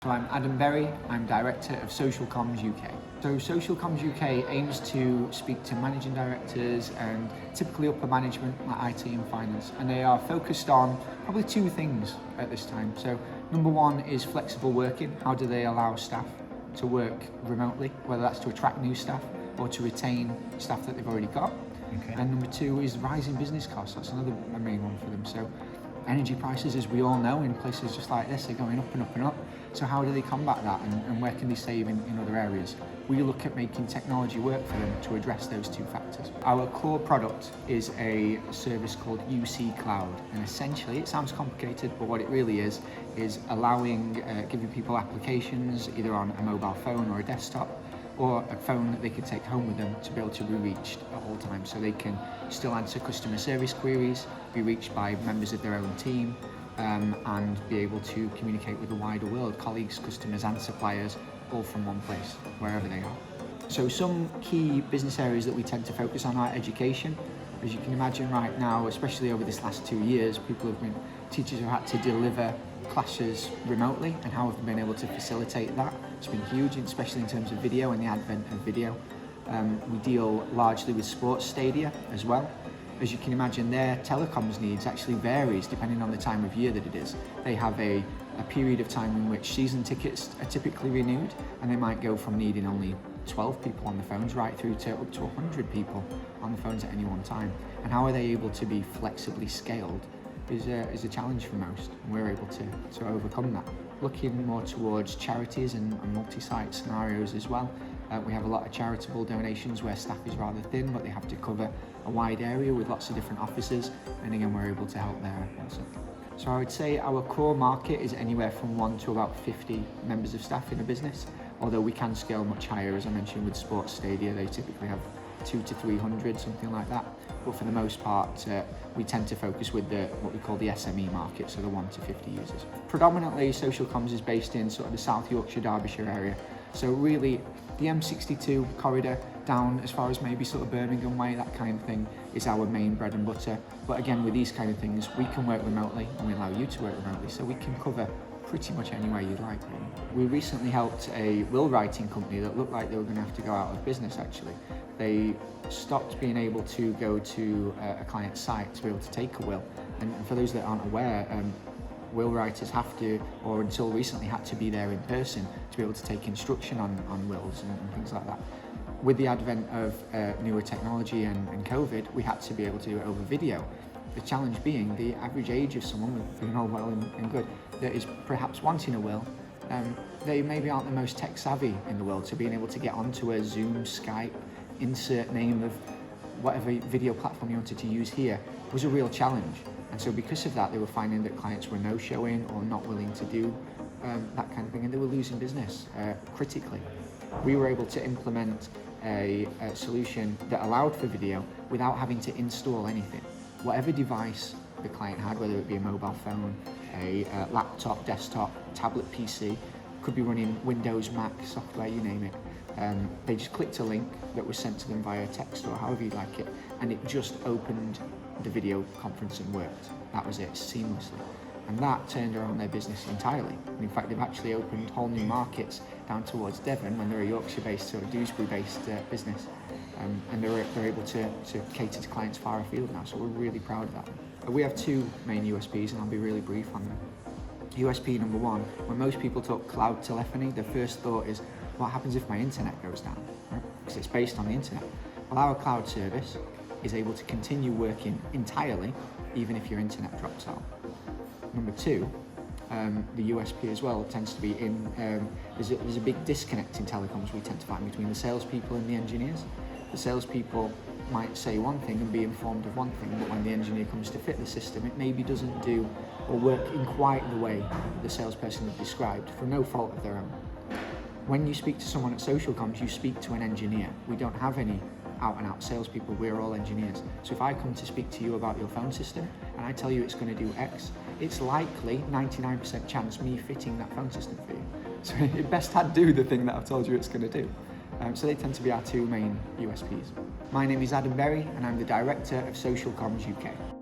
So I'm Adam Berry, I'm Director of Social Comms UK. So Social Comms UK aims to speak to managing directors and typically upper management like IT and finance, and they are focused on probably two things at this time. So number one is flexible working. How do they allow staff to work remotely, whether that's to attract new staff or to retain staff that they've already got. Okay. And number two is rising business costs. That's another main one for them. So energy prices, as we all know, in places just like this, are going up and up and up. So how do they combat that, and where can they save in other areas? We look at making technology work for them to address those two factors. Our core product is a service called UC Cloud, and essentially, it sounds complicated, but what it really is allowing, giving people applications either on a mobile phone or a desktop, or a phone that they can take home with them to be able to be reached at all times. So they can still answer customer service queries, be reached by members of their own team, and be able to communicate with the wider world, colleagues, customers and suppliers, all from one place, wherever they are. So some key business areas that we tend to focus on are education. As you can imagine right now, especially over this last 2 years, teachers have had to deliver classes remotely, and how have they been able to facilitate that? It's been huge, especially in terms of video and the advent of video. We deal largely with sports stadia as well. As you can imagine, their telecoms needs actually varies depending on the time of year that it is. They have a period of time in which season tickets are typically renewed, and they might go from needing only 12 people on the phones right through to up to 100 people on the phones at any one time. And how are they able to be flexibly scaled is a challenge for most, and we're able to overcome that. Looking more towards charities and multi-site scenarios as well. We have a lot of charitable donations where staff is rather thin, but they have to cover a wide area with lots of different offices, and again, we're able to help there also. So I would say our core market is anywhere from 1 to about 50 members of staff in a business, although we can scale much higher. As I mentioned, with sports stadia, they typically have 200 to 300, something like that. But for the most part, we tend to focus with what we call the SME market, so the 1 to 50 users. Predominantly, Social Comms is based in sort of the South Yorkshire, Derbyshire area. So really, the M62 corridor down as far as maybe sort of Birmingham way, that kind of thing, is our main bread and butter. But again, with these kind of things, we can work remotely, and we allow you to work remotely, so we can cover pretty much anywhere you'd like. We recently helped a will writing company that looked like they were going to have to go out of business actually. They stopped being able to go to a client's site to be able to take a will. And for those that aren't aware, will writers have to, or until recently had to be there in person to be able to take instruction on wills and things like that. With the advent of newer technology and COVID, we had to be able to do it over video. The challenge being the average age of someone, with being all well and good, that is perhaps wanting a will, they maybe aren't the most tech savvy in the world, so being able to get onto a Zoom, Skype, insert name of whatever video platform you wanted to use here was a real challenge. And so because of that, they were finding that clients were no-showing or not willing to do that kind of thing, and they were losing business critically. We were able to implement a solution that allowed for video without having to install anything. Whatever device the client had, whether it be a mobile phone, a laptop, desktop, tablet, PC, could be running Windows, Mac, software, you name it. They just clicked a link that was sent to them via text or however you like it, and it just opened the video conference and worked. That was it, seamlessly. And that turned around their business entirely. And in fact, they've actually opened whole new markets down towards Devon when they're a Yorkshire-based or a Dewsbury-based business. And they're able to cater to clients far afield now, so we're really proud of that. We have two main USPs, and I'll be really brief on them. USP number one, when most people talk cloud telephony, the first thought is, what happens if my internet goes down? Right? Because it's based on the internet. Well, our cloud service is able to continue working entirely, even if your internet drops out. Number two, the USP as well tends to be there's a big disconnect in telecoms we tend to find between the salespeople and the engineers. The salespeople might say one thing and be informed of one thing, but when the engineer comes to fit the system, it maybe doesn't do or work in quite the way the salesperson has described, for no fault of their own. When you speak to someone at Social Comms, you speak to an engineer. We don't have any out-and-out salespeople, we're all engineers. So if I come to speak to you about your phone system and I tell you it's going to do X, it's likely 99% chance me fitting that phone system for you. So it best had do the thing that I've told you it's going to do. So they tend to be our two main USPs. My name is Adam Berry, and I'm the Director of Social Comms UK.